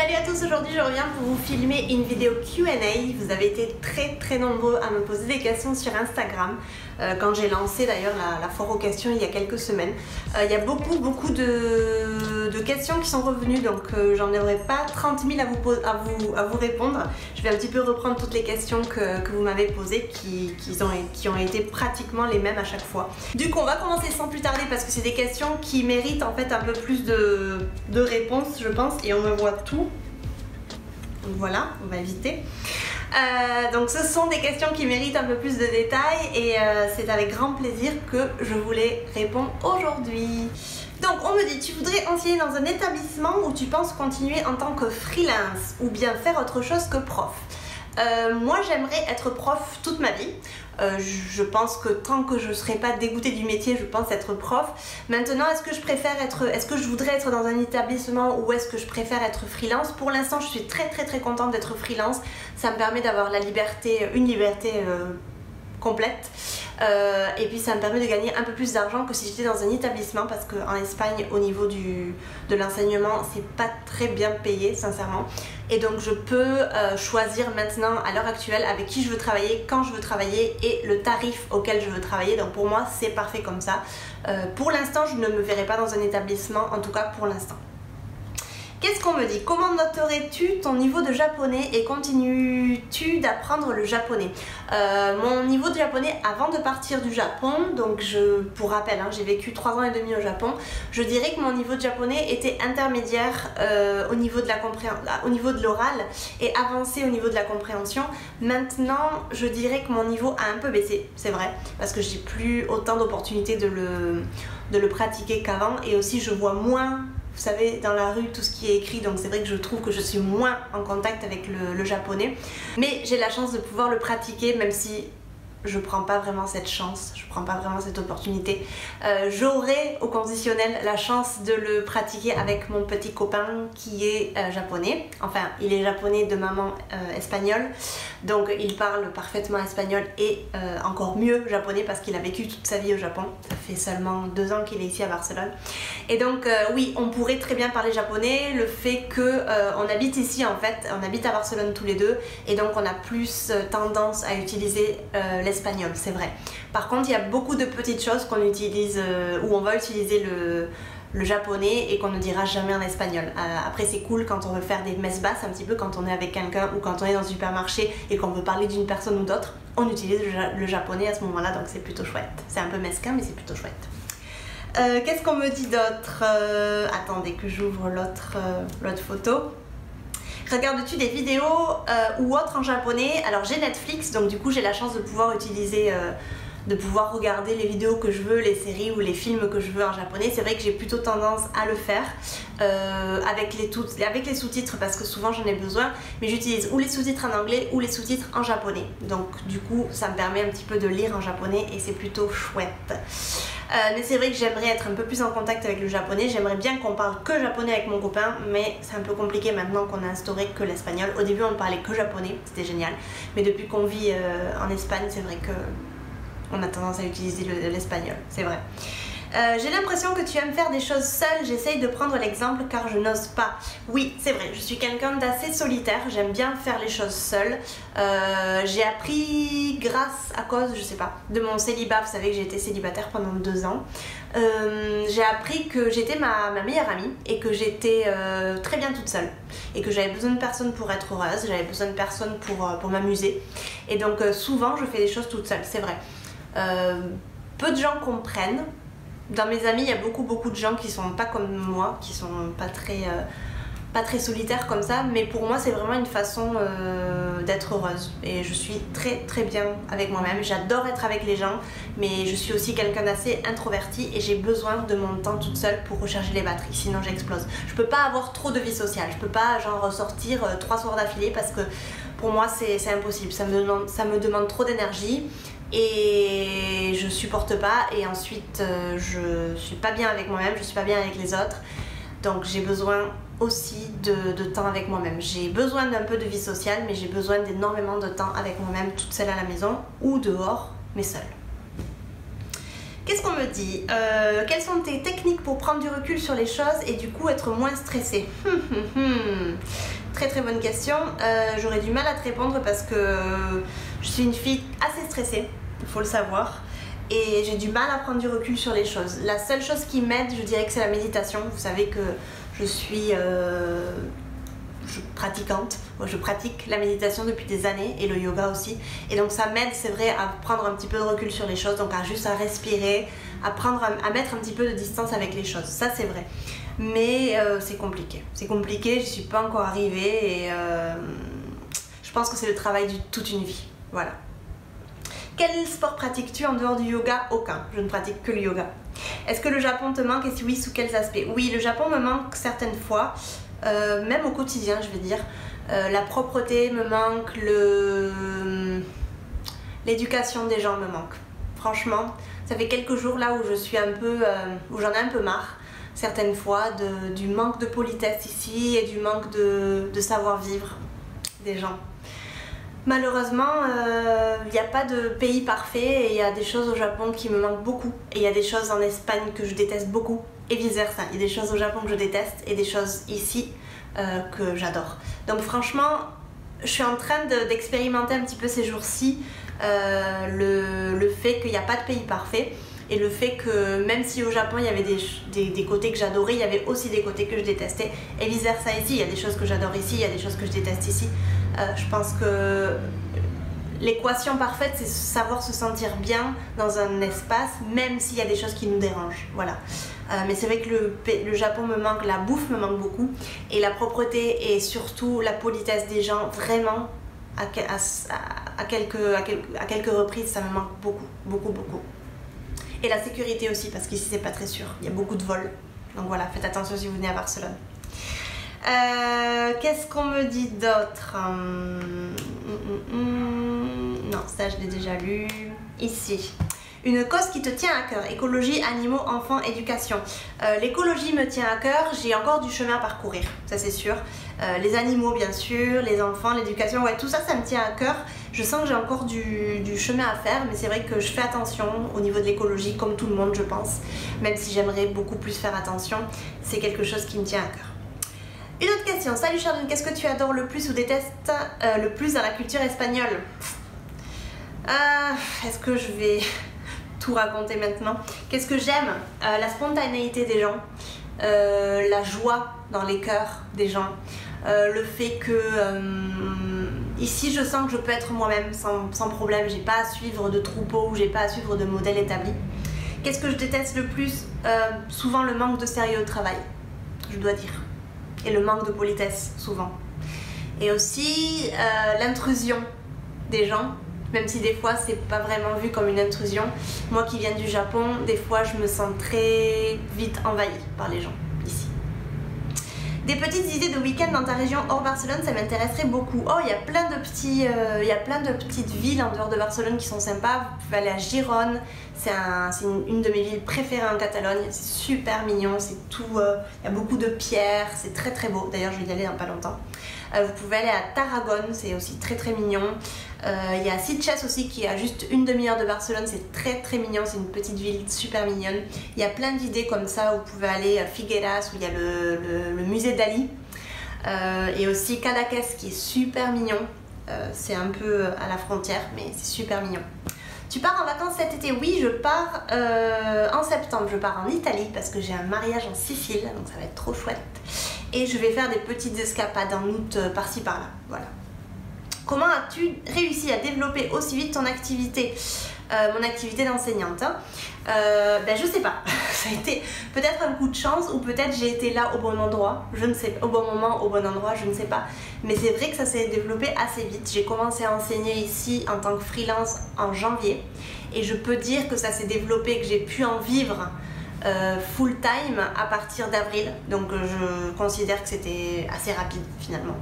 Salut à tous, aujourd'hui je reviens pour vous filmer une vidéo Q&A. Vous avez été très nombreux à me poser des questions sur Instagram quand j'ai lancé d'ailleurs la foire aux questions il y a quelques semaines. Il y a beaucoup de questions qui sont revenues, donc j'en aurai pas 30 000 à vous répondre. Je vais un petit peu reprendre toutes les questions que vous m'avez posées qui ont été pratiquement les mêmes à chaque fois. Du coup on va commencer sans plus tarder parce que c'est des questions qui méritent en fait un peu plus de réponses je pense, et on me voit tout. Donc voilà, on va éviter. Donc ce sont des questions qui méritent un peu plus de détails et c'est avec grand plaisir que je vous les réponds aujourd'hui. Donc on me dit, tu voudrais enseigner dans un établissement où tu penses continuer en tant que freelance ou bien faire autre chose que prof? Moi j'aimerais être prof toute ma vie. Je pense que tant que je ne serai pas dégoûtée du métier, je pense être prof. Maintenant, est-ce que je voudrais être dans un établissement ou est-ce que je préfère être freelance? Pour l'instant, je suis très contente d'être freelance. Ça me permet d'avoir la liberté, une liberté complète. Et puis ça me permet de gagner un peu plus d'argent que si j'étais dans un établissement, parce qu'en Espagne au niveau de l'enseignement c'est pas très bien payé sincèrement, et donc je peux choisir maintenant à l'heure actuelle avec qui je veux travailler, quand je veux travailler et le tarif auquel je veux travailler. Donc pour moi c'est parfait comme ça. Pour l'instant je ne me verrai pas dans un établissement, en tout cas pour l'instant. Qu'est-ce qu'on me dit? Comment noterais-tu ton niveau de japonais et continues-tu d'apprendre le japonais? Mon niveau de japonais avant de partir du Japon, donc pour rappel, hein, j'ai vécu 3 ans et demi au Japon, je dirais que mon niveau de japonais était intermédiaire au niveau de l'oral et avancé au niveau de la compréhension. Maintenant, je dirais que mon niveau a un peu baissé, c'est vrai, parce que j'ai plus autant d'opportunités de le pratiquer qu'avant, et aussi je vois moins, vous savez, dans la rue, tout ce qui est écrit, donc c'est vrai que je trouve que je suis moins en contact avec le japonais. Mais j'ai la chance de pouvoir le pratiquer, même si je prends pas vraiment cette chance, je prends pas vraiment cette opportunité. J'aurai au conditionnel la chance de le pratiquer avec mon petit copain qui est japonais. Enfin, il est japonais de maman espagnole, donc il parle parfaitement espagnol et encore mieux japonais parce qu'il a vécu toute sa vie au Japon. Ça fait seulement 2 ans qu'il est ici à Barcelone. Et donc oui, on pourrait très bien parler japonais. Le fait que on habite ici en fait, on habite à Barcelone tous les deux, et donc on a plus tendance à utiliser l'espagnol, c'est vrai. Par contre, il y a beaucoup de petites choses qu'on utilise, où on va utiliser le japonais et qu'on ne dira jamais en espagnol. Après c'est cool quand on veut faire des messes basses, un petit peu quand on est avec quelqu'un ou quand on est dans un supermarché et qu'on veut parler d'une personne ou d'autre, on utilise le japonais à ce moment-là, donc c'est plutôt chouette. C'est un peu mesquin mais c'est plutôt chouette. Qu'est-ce qu'on me dit d'autre? Attendez que j'ouvre l'autre photo. Regardes-tu des vidéos ou autres en japonais? Alors j'ai Netflix, donc du coup j'ai la chance de pouvoir utiliser, de pouvoir regarder les vidéos que je veux, les séries ou les films que je veux en japonais. C'est vrai que j'ai plutôt tendance à le faire avec les sous-titres parce que souvent j'en ai besoin, mais j'utilise ou les sous-titres en anglais ou les sous-titres en japonais. Donc du coup ça me permet un petit peu de lire en japonais et c'est plutôt chouette. Mais c'est vrai que j'aimerais être un peu plus en contact avec le japonais. J'aimerais bien qu'on parle que japonais avec mon copain, mais c'est un peu compliqué maintenant qu'on a instauré que l'espagnol. Au début on ne parlait que japonais, c'était génial, mais depuis qu'on vit en Espagne, c'est vrai que on a tendance à utiliser l'espagnol, c'est vrai. J'ai l'impression que tu aimes faire des choses seule, j'essaye de prendre l'exemple car je n'ose pas. Oui, c'est vrai, je suis quelqu'un d'assez solitaire, j'aime bien faire les choses seule. J'ai appris à cause, je sais pas, de mon célibat. Vous savez que j'ai été célibataire pendant 2 ans. J'ai appris que j'étais ma meilleure amie et que j'étais très bien toute seule et que j'avais besoin de personne pour être heureuse, j'avais besoin de personne pour m'amuser, et donc souvent je fais des choses toute seule, c'est vrai. Peu de gens comprennent. Dans mes amis, il y a beaucoup de gens qui sont pas comme moi, qui sont pas très solitaires comme ça, mais pour moi c'est vraiment une façon d'être heureuse, et je suis très bien avec moi-même. J'adore être avec les gens, mais je suis aussi quelqu'un d'assez introverti et j'ai besoin de mon temps toute seule pour recharger les batteries, sinon j'explose. Je peux pas avoir trop de vie sociale, je peux pas genre ressortir 3 soirs d'affilée parce que pour moi c'est impossible, ça me demande trop d'énergie. Et je supporte pas, et ensuite je suis pas bien avec moi-même, je suis pas bien avec les autres, donc j'ai besoin aussi de temps avec moi-même. J'ai besoin d'un peu de vie sociale, mais j'ai besoin d'énormément de temps avec moi-même, toute seule à la maison ou dehors, mais seule. Qu'est-ce qu'on me dit? Quelles sont tes techniques pour prendre du recul sur les choses et du coup être moins stressée? très très bonne question. J'aurais du mal à te répondre parce que je suis une fille assez stressée, il faut le savoir. Et j'ai du mal à prendre du recul sur les choses. La seule chose qui m'aide, je dirais que c'est la méditation. Vous savez que je suis pratiquante. Moi, je pratique la méditation depuis des années et le yoga aussi. Et donc ça m'aide, c'est vrai, à prendre un petit peu de recul sur les choses. Donc juste à respirer, à mettre un petit peu de distance avec les choses. Ça, c'est vrai. Mais c'est compliqué. C'est compliqué, je ne suis pas encore arrivée et je pense que c'est le travail de toute une vie. Voilà. Quel sport pratiques-tu en dehors du yoga? Aucun. Je ne pratique que le yoga. Est-ce que le Japon te manque et si oui, sous quels aspects? Oui, le Japon me manque certaines fois, même au quotidien, je vais dire. La propreté me manque, l'éducation des gens me manque. Franchement, ça fait quelques jours là où je suis un peu, où j'en ai un peu marre, certaines fois, du manque de politesse ici et du manque de savoir-vivre des gens. Malheureusement, il n'y a pas de pays parfait et il y a des choses au Japon qui me manquent beaucoup. Et il y a des choses en Espagne que je déteste beaucoup et vice versa. Il y a des choses au Japon que je déteste et des choses ici que j'adore. Donc franchement, je suis en train d'expérimenter un petit peu ces jours-ci le fait qu'il n'y a pas de pays parfait. Et le fait que même si au Japon il y avait des côtés que j'adorais, il y avait aussi des côtés que je détestais. Et vice versa ici, il y a des choses que j'adore ici, il y a des choses que je déteste ici. Je pense que l'équation parfaite, c'est savoir se sentir bien dans un espace, même s'il y a des choses qui nous dérangent. Voilà. Mais c'est vrai que le Japon me manque, la bouffe me manque beaucoup. Et la propreté et surtout la politesse des gens, vraiment, à quelques reprises, ça me manque beaucoup, beaucoup, beaucoup. Et la sécurité aussi, parce qu'ici c'est pas très sûr, il y a beaucoup de vols. Donc voilà, faites attention si vous venez à Barcelone. Qu'est-ce qu'on me dit d'autre? Non, ça je l'ai déjà lu. Ici. Une cause qui te tient à cœur, écologie, animaux, enfants, éducation. L'écologie me tient à cœur, j'ai encore du chemin à parcourir, ça c'est sûr. Les animaux bien sûr, les enfants, l'éducation, ouais, tout ça, ça me tient à cœur. Je sens que j'ai encore du chemin à faire, mais c'est vrai que je fais attention au niveau de l'écologie, comme tout le monde je pense. Même si j'aimerais beaucoup plus faire attention, c'est quelque chose qui me tient à cœur. Une autre question, salut Charline, qu'est-ce que tu adores le plus ou détestes le plus dans la culture espagnole? Est-ce que je vais tout raconter maintenant? Qu'est-ce que j'aime? La spontanéité des gens, la joie dans les cœurs des gens, le fait que ici je sens que je peux être moi-même sans problème, j'ai pas à suivre de troupeau, j'ai pas à suivre de modèle établi. Qu'est-ce que je déteste le plus? Souvent le manque de sérieux au travail, je dois dire, et le manque de politesse souvent, et aussi l'intrusion des gens. Même si des fois c'est pas vraiment vu comme une intrusion. Moi qui viens du Japon, des fois je me sens très vite envahie par les gens ici. Des petites idées de week-end dans ta région hors Barcelone, ça m'intéresserait beaucoup. Oh, il y a plein de petites villes en dehors de Barcelone qui sont sympas. Vous pouvez aller à Gérone, c'est une de mes villes préférées en Catalogne. C'est super mignon, c'est tout. Il y a beaucoup de pierres, c'est très très beau. D'ailleurs, je vais y aller dans pas longtemps. Vous pouvez aller à Tarragone, c'est aussi très très mignon. Il y a Sitges aussi qui est à juste une demi-heure de Barcelone, c'est très très mignon, c'est une petite ville super mignonne. Il y a plein d'idées comme ça, vous pouvez aller à Figueras où il y a le musée d'Ali. Et aussi Cadaqués qui est super mignon, c'est un peu à la frontière mais c'est super mignon. Tu pars en vacances cet été? Oui, je pars en septembre, je pars en Italie parce que j'ai un mariage en Sicile, donc ça va être trop chouette. Et je vais faire des petites escapades en août par-ci par-là, voilà. Comment as-tu réussi à développer aussi vite ton activité, mon activité d'enseignante, hein? Je sais pas, ça a été peut-être un coup de chance ou peut-être j'ai été là au bon endroit, je ne sais pas, au bon moment, au bon endroit, je ne sais pas. Mais c'est vrai que ça s'est développé assez vite. J'ai commencé à enseigner ici en tant que freelance en janvier et je peux dire que ça s'est développé, que j'ai pu en vivre full time à partir d'avril, donc je considère que c'était assez rapide finalement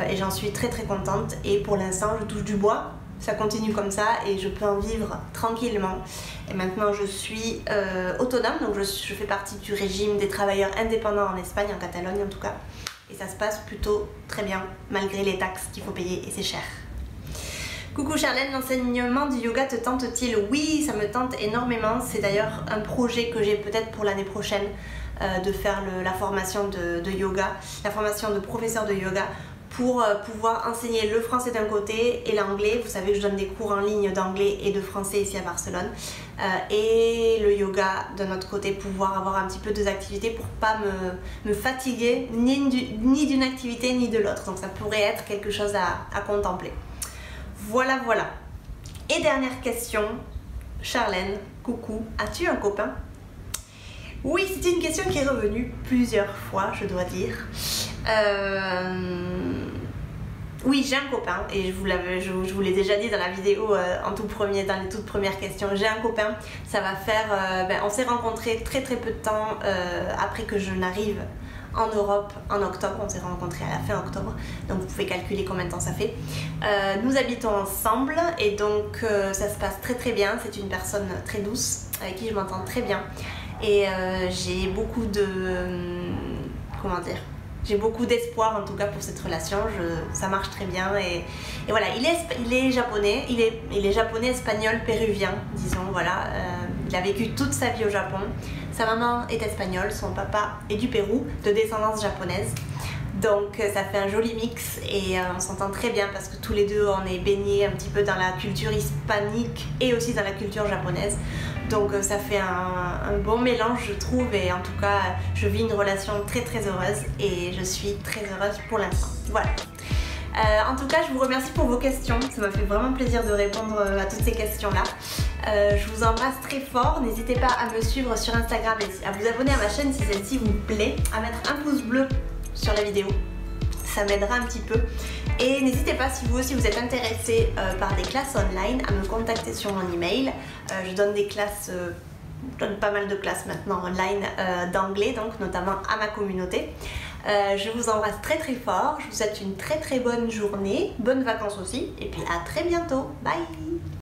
et j'en suis très très contente et pour l'instant je touche du bois, ça continue comme ça et je peux en vivre tranquillement et maintenant je suis autonome, donc je fais partie du régime des travailleurs indépendants en Espagne, en Catalogne en tout cas, et ça se passe plutôt très bien malgré les taxes qu'il faut payer et c'est cher. Coucou Charlène, l'enseignement du yoga te tente-t-il? Oui, ça me tente énormément. C'est d'ailleurs un projet que j'ai peut-être pour l'année prochaine, de faire la formation de yoga, la formation de professeur de yoga pour pouvoir enseigner le français d'un côté et l'anglais. Vous savez que je donne des cours en ligne d'anglais et de français ici à Barcelone. Et le yoga de notre côté, pouvoir avoir un petit peu deux activités pour pas me fatiguer ni d'une activité ni de l'autre. Donc ça pourrait être quelque chose à contempler. Voilà, voilà. Et dernière question, Charlène, coucou, as-tu un copain? Oui, c'est une question qui est revenue plusieurs fois, je dois dire. Oui, j'ai un copain et je vous l'ai déjà dit dans la vidéo dans les toutes premières questions. J'ai un copain, ça va faire... on s'est rencontrés très peu de temps après que je n'arrive en Europe en octobre. On s'est rencontrés à la fin octobre, donc vous pouvez calculer combien de temps ça fait. Nous habitons ensemble et donc ça se passe très bien. C'est une personne très douce avec qui je m'entends très bien et j'ai beaucoup de... comment dire, j'ai beaucoup d'espoir en tout cas pour cette relation. Ça marche très bien et voilà, il est japonais, il est japonais, espagnol, péruvien, disons, voilà. Il a vécu toute sa vie au Japon. Sa maman est espagnole, son papa est du Pérou, de descendance japonaise. Donc ça fait un joli mix et on s'entend très bien parce que tous les deux on est baignés un petit peu dans la culture hispanique et aussi dans la culture japonaise. Donc ça fait un bon mélange je trouve et en tout cas je vis une relation très heureuse et je suis très heureuse pour l'instant. Voilà. En tout cas je vous remercie pour vos questions, ça m'a fait vraiment plaisir de répondre à toutes ces questions là. Je vous embrasse très fort, n'hésitez pas à me suivre sur Instagram et à vous abonner à ma chaîne si celle-ci vous plaît, à mettre un pouce bleu sur la vidéo, ça m'aidera un petit peu. Et n'hésitez pas, si vous aussi vous êtes intéressé par des classes online, à me contacter sur mon email. Je donne des classes, je donne pas mal de classes maintenant online d'anglais, donc notamment à ma communauté. Je vous embrasse très fort, je vous souhaite une très bonne journée, bonnes vacances aussi, et puis à très bientôt, bye!